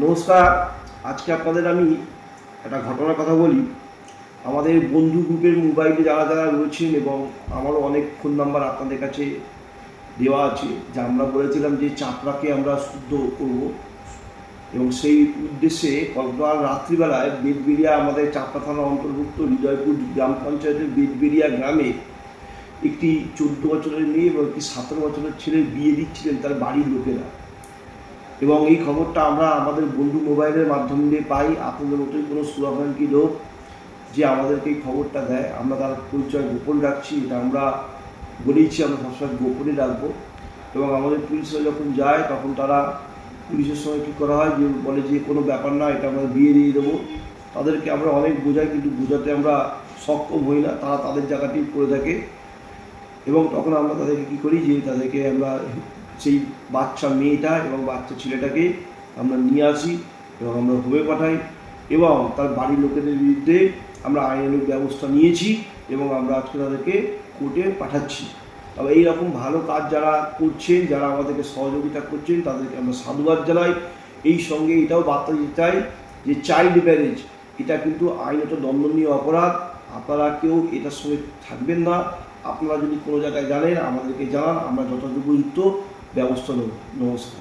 নমস্কার। আজকে আপনাদের আমি একটা ঘটনার কথা বলি। আমাদের বন্ধু গ্রুপের মোবাইলে যারা যারা রয়েছেন, এবং আমারও অনেক ফোন নাম্বার আপনাদের কাছে দেওয়া আছে, যে আমরা বলেছিলাম যে চাপড়াকে আমরা শুদ্ধ করব, এবং সেই উদ্দেশ্যে গতকাল রাত্রিবেলায় বেদবেরিয়া, আমাদের চাপড়া থানার অন্তর্ভুক্ত হৃদয়পুর গ্রাম পঞ্চায়েতের বেদবেরিয়া গ্রামে একটি 14 বছরের মেয়ে এবং একটি 17 বছরের ছেলের বিয়ে দিচ্ছিলেন তার বাড়ির লোকেরা। এবং এই খবরটা আমরা আমাদের বন্ধু মোবাইলের মাধ্যমে পাই। আপনাদের মতোই কোনো শুভাকাঙ্ক্ষী লোক যে আমাদেরকে এই খবরটা দেয়, আমরা তার পরিচয় গোপন রাখছি। এটা আমরা বলেইছি, আমরা সবসময় গোপনে রাখবো। এবং আমাদের পুলিশরা যখন যায় তখন তারা পুলিশের সঙ্গে কী করা হয়, যে বলে যে কোনো ব্যাপার না, এটা আমরা বিয়ে দিয়ে দেবো। তাদেরকে আমরা অনেক বোঝাই, কিন্তু বোঝাতে আমরা সক্ষম হই না, তারা তাদের জায়গাতেই করে থাকে। এবং তখন আমরা তাদেরকে কী করি, যে তাদেরকে আমরা সেই বাচ্চা মেয়েটা এবং বাচ্চা ছেলেটাকে আমরা নিয়ে আসি এবং আমরা হোমে পাঠাই, এবং তার বাড়ির লোকেদের বিরুদ্ধে আমরা আইনানুগ ব্যবস্থা নিয়েছি এবং আমরা আজকে তাদেরকে কোর্টে পাঠাচ্ছি। তবে এইরকম ভালো কাজ যারা করছেন, যারা আমাদেরকে সহযোগিতা করছেন, তাদেরকে আমরা সাধুবাদ জানাই। এই সঙ্গে এটাও বার্তা দিতে চাই যে চাইল্ড ম্যারেজ এটা কিন্তু আইনত দণ্ডনীয় অপরাধ। আপনারা কেউ এটার সঙ্গে থাকবেন না। আপনারা যদি কোনো জায়গায় জানেন আমাদেরকে জানান, আমরা যথাযথ ব্যবস্থা নেব। নমস্কার।